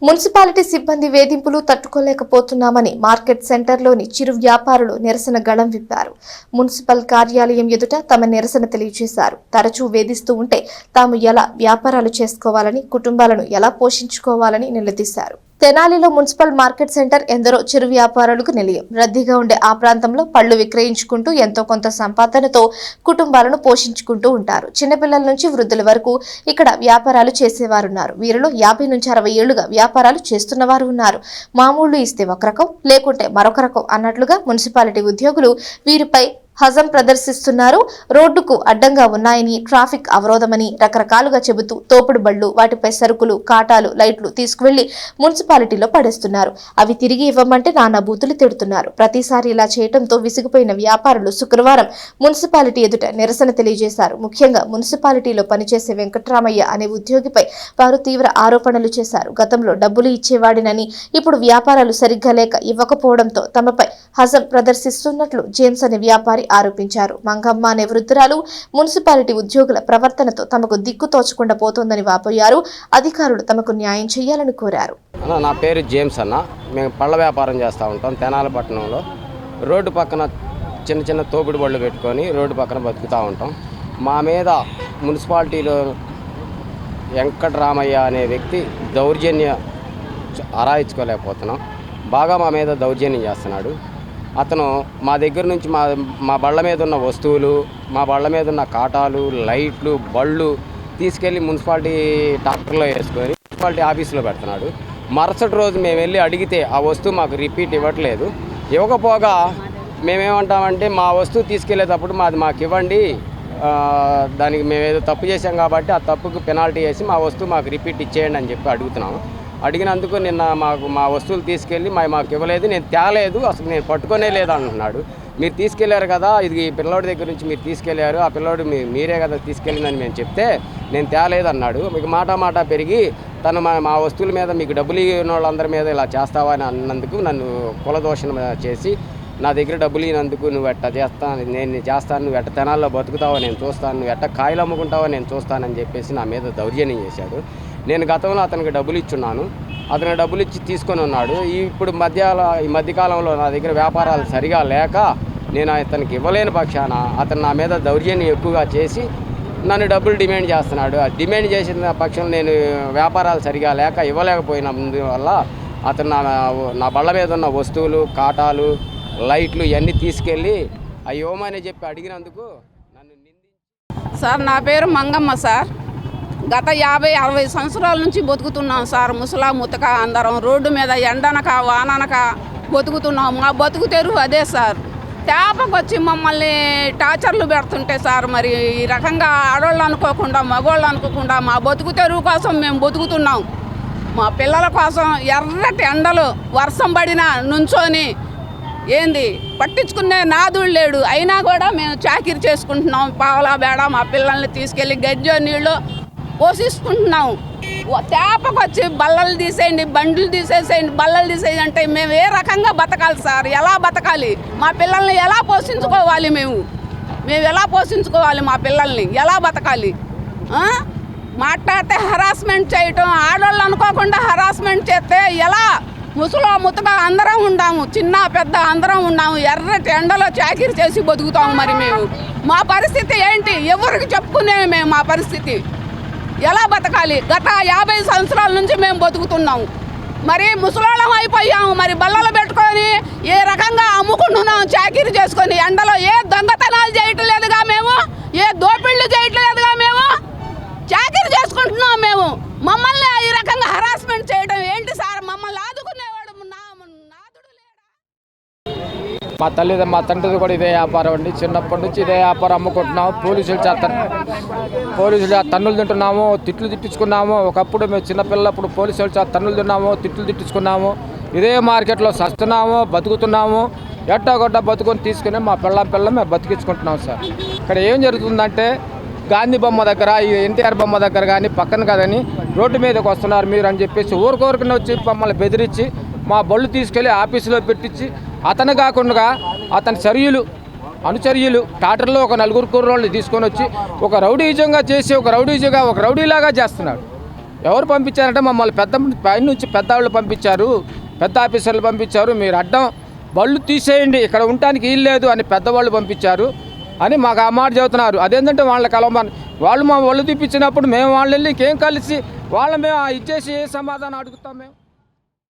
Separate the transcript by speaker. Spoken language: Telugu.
Speaker 1: మున్సిపాలిటీ సిబ్బంది వేధింపులు తట్టుకోలేకపోతున్నామని మార్కెట్ సెంటర్లోని చిరు వ్యాపారులు నిరసన గళం విప్పారు. మున్సిపల్ కార్యాలయం ఎదుట తమ నిరసన తెలియజేశారు. తరచూ వేధిస్తూ ఉంటే తాము ఎలా వ్యాపారాలు చేసుకోవాలని, కుటుంబాలను ఎలా పోషించుకోవాలని నిలదీశారు. తెనాలిలో మున్సిపల్ మార్కెట్ సెంటర్ ఎందరో చిరు వ్యాపారులకు నిలయం. రద్దీగా ఉండే ఆ ప్రాంతంలో పళ్లు విక్రయించుకుంటూ ఎంతో కొంత సంపాదనతో కుటుంబాలను పోషించుకుంటూ ఉంటారు. చిన్నపిల్లల నుంచి వృద్ధుల వరకు ఇక్కడ వ్యాపారాలు చేసేవారున్నారు. వీరిలో 50 నుంచి 60 ఏళ్లుగా వ్యాపారాలు చేస్తున్నవారు ఉన్నారు. మామూళ్లు ఇస్తే ఒక రకం, లేకుంటే మరొక రకం అన్నట్లుగా మున్సిపాలిటీ ఉద్యోగులు వీరిపై హజం ప్రదర్శిస్తున్నారు. రోడ్డుకు అడ్డంగా ఉన్నాయని, ట్రాఫిక్ అవరోధమని రకరకాలుగా చెబుతూ తోపుడు బళ్లు, వాటిపై సరుకులు, కాటాలు, లైట్లు తీసుకువెళ్లి మున్సిపాలిటీలో పడేస్తున్నారు. అవి తిరిగి ఇవ్వమంటే నానా బూతులు తిడుతున్నారు. ప్రతిసారి ఇలా చేయడంతో విసిగిపోయిన వ్యాపారులు శుక్రవారం మున్సిపాలిటీ ఎదుట నిరసన తెలియజేశారు. ముఖ్యంగా మున్సిపాలిటీలో పనిచేసే వెంకట్రామయ్య అనే ఉద్యోగిపై వారు తీవ్ర ఆరోపణలు చేశారు. గతంలో డబ్బులు ఇచ్చేవాడినని, ఇప్పుడు వ్యాపారాలు సరిగ్గా లేక ఇవ్వకపోవడంతో తమపై హజం ప్రదర్శిస్తున్నట్లు జేమ్స్ అనే వ్యాపారి ఆరోపించారు. మంగమ్మ అనే వృద్ధురాలు మున్సిపాలిటీ ఉద్యోగుల ప్రవర్తనతో తమకు దిక్కు తోచకుండా పోతోందని వాపోయారు. అధికారులు తమకు న్యాయం చేయాలని కోరారు.
Speaker 2: నా పేరు జేమ్స్ అన్న. మేము పళ్ళ వ్యాపారం చేస్తూ ఉంటాం తెనాలి పట్టణంలో. రోడ్డు పక్కన చిన్న చిన్న తోపుడు బళ్ళు పెట్టుకొని రోడ్డు పక్కన బతుకుతూ ఉంటాం. మా మీద మున్సిపాలిటీలో వెంకటరామయ్య అనే వ్యక్తి దౌర్జన్య అరాయించుకోలేకపోతున్నాం. బాగా మా మీద దౌర్జన్యం చేస్తున్నాడు. అతను మా దగ్గర నుంచి మా బళ్ళ మీద ఉన్న వస్తువులు, మా బళ్ళ మీద ఉన్న కాటాలు, లైట్లు, బళ్ళు తీసుకెళ్ళి మున్సిపాలిటీ ట్రాక్టర్లో వేసుకొని మున్సిపాలిటీ ఆఫీసులో పెడుతున్నాడు. మరుసటి రోజు మేము వెళ్ళి అడిగితే ఆ వస్తువు మాకు రిపీట్ ఇవ్వట్లేదు. ఇవ్వకపోగా మేమేమంటామంటే మా వస్తువు తీసుకెళ్లేటప్పుడు మాకు ఇవ్వండి, దానికి మేము ఏదో తప్పు చేసాం కాబట్టి ఆ తప్పుకు పెనాల్టీ వేసి మా వస్తువు మాకు రిపీట్ ఇచ్చేయండి అని చెప్పి అడుగుతున్నాము. అడిగినందుకు నిన్న మా వస్తువులు తీసుకెళ్ళి మాకు ఇవ్వలేదు, నేను తేలేదు, అసలు నేను పట్టుకునే లేదు అంటున్నాడు. మీరు తీసుకెళ్లారు కదా, ఇది పిల్లోడి దగ్గర నుంచి మీరు తీసుకెళ్లారు, ఆ పిల్లోడు మీరే కదా తీసుకెళ్ళిందని మేము చెప్తే నేను తేలేదు అన్నాడు. మీకు మాట పెరిగి తను మా వస్తువుల మీద మీకు డబ్బులు ఇవ్వని వాళ్ళందరి మీద ఇలా చేస్తావా అని అన్నందుకు నన్ను కులదోషణ చేసి నా దగ్గర డబ్బులు ఇవ్వనందుకు నువ్వు ఎట్ట చేస్తాను, నేను చేస్తాను, నువ్వు ఎట్ట తెనాల్లో బతుకుతావో నేను చూస్తాను, నువ్వు ఎట్ట కాయలు అమ్ముకుంటావో నేను చూస్తానని చెప్పేసి నా మీద దౌర్జన్యం చేశాడు. నేను గతంలో అతనికి డబ్బులు ఇచ్చున్నాను, అతను డబ్బులు ఇచ్చి తీసుకొని ఉన్నాడు. ఇప్పుడు ఈ మధ్యకాలంలో నా దగ్గర వ్యాపారాలు సరిగా లేక నేను అతనికి ఇవ్వలేని పక్షాన అతను నా మీద దౌర్జన్యం ఎక్కువగా చేసి నన్ను డబ్బులు డిమాండ్ చేస్తున్నాడు. డిమాండ్ చేసిన పక్షంలో నేను వ్యాపారాలు సరిగా లేక ఇవ్వలేకపోయినందువల్ల అతను నా బళ్ళ మీద ఉన్న వస్తువులు, కాటాలు, లైట్లు ఇవన్నీ తీసుకెళ్ళి అవి ఇవ్వమని చెప్పి అడిగినందుకు నన్ను నిందించి.
Speaker 3: సార్, నా పేరు మంగమ్మ సార్. గత 50-60 సంవత్సరాల నుంచి బతుకుతున్నాం సార్. ముసలా ముతక అందరం రోడ్డు మీద ఎండనక వాననక బతుకుతున్నాం. మా బతుకు తెరువు అదే సార్. తేపకొచ్చి మమ్మల్ని టార్చర్లు పెడుతుంటే సార్, మరి ఈ రకంగా ఆడవాళ్ళు అనుకోకుండా, మగవాళ్ళు అనుకోకుండా మా బతుకు తెరువు కోసం మేము బతుకుతున్నాం. మా పిల్లల కోసం ఎర్రటి ఎండలు వర్షం పడినా నుంచొని ఏంది పట్టించుకునే నాదుడు లేడు. అయినా కూడా మేము చాకిరి చేసుకుంటున్నాం. పావలా బేడ మా పిల్లల్ని తీసుకెళ్ళి గజ్జో నీళ్ళు పోషిస్తుంటున్నాం. తేపకొచ్చి బల్లలు తీసేయండి, బండ్లు తీసేసేయండి, బల్లలు తీసేయండి అంటే మేము ఏ రకంగా బతకాలి సార్? ఎలా బతకాలి? మా పిల్లల్ని ఎలా పోషించుకోవాలి? మేము ఎలా పోషించుకోవాలి? మా పిల్లల్ని ఎలా బతకాలి? మాట్లాడితే హరాస్మెంట్ చేయటం, ఆడవాళ్ళు అనుకోకుండా హరాస్మెంట్ చేస్తే ఎలా? ముసలో ముతక అందరం ఉన్నాము, చిన్న పెద్ద అందరం ఉన్నాము. ఎర్రటి ఎండలో చాకిరి చేసి బతుకుతాము. మరి మేము మా పరిస్థితి ఏంటి? ఎవరికి చెప్పుకునే మేము మా పరిస్థితి ఎలా బతకాలి? గత 50 సంవత్సరాల నుంచి మేము బతుకుతున్నాము. మరి ముసలోళ్ళం అయిపోయాము. మరి బల్లలు పెట్టుకొని ఏ రకంగా అమ్ముకుంటున్నాం చాకిరి చేసుకొని. ఎండలో ఏ దొంగతనాలు చేయటం లేదుగా మేము, ఏ దోపిళ్ళు చేయటం లేదుగా మేము, చాకిరి చేసుకుంటున్నాం మేము. మమ్మల్ని ఈ రకంగా హరాస్మెంట్ చేయడం ఏంటి సార్? మమ్మల్ని ఆదుకునేవాడు నాదుడు
Speaker 4: లేడా? మా తండ్రిది కూడా ఇదే వ్యాపారం అండి. చిన్నప్పటి నుంచి ఇదే వ్యాపారం అమ్ముకుంటున్నాము. పోలీసులు తన్నులు తింటున్నాము, తిట్లు తిట్టించుకున్నాము. ఒకప్పుడు మేము చిన్నపిల్లప్పుడు పోలీసులు తన్నులు తిన్నాము, తిట్లు తిట్టించుకున్నాము. ఇదే మార్కెట్లో సస్తున్నాము, బతుకుతున్నాము. ఎట్టగొట్ట బతుకొని తీసుకుని మా పిల్ల మేము బతికించుకుంటున్నాం సార్. ఇక్కడ ఏం జరుగుతుందంటే గాంధీ బొమ్మ దగ్గర, ఈ ఎన్టీఆర్ బొమ్మ దగ్గర కానీ పక్కన కదని రోడ్డు మీదకి వస్తున్నారు మీరు అని చెప్పేసి ఊరుకోరుకుని వచ్చి మమ్మల్ని బెదిరించి మా బళ్ళు తీసుకెళ్ళి ఆఫీసులో పెట్టించి, అతను కాకుండా అతని అనుచర్యులు టాటర్లో ఒక 4 కుర్రోళ్ళని తీసుకొని వచ్చి ఒక రౌడీజంగా చేసి ఒక రౌడీలాగా చేస్తున్నాడు. ఎవరు పంపించారంటే మమ్మల్ని పైన నుంచి పెద్దవాళ్ళు పంపించారు, పెద్ద ఆఫీసర్లు పంపించారు. మీరు అడ్డం బళ్ళు తీసేయండి, ఇక్కడ ఉండటానికి వీలు లేదు అని పెద్దవాళ్ళు పంపించారు అని మాకు ఆ మాట చెబుతున్నారు. అదేంటంటే వాళ్ళ కలవమని వాళ్ళు మా ఒళ్ళు తీపించినప్పుడు మేము వాళ్ళు వెళ్ళి ఇంకేం కలిసి మేము ఇచ్చేసి ఏ సమాధానం అడుగుతాం మేము?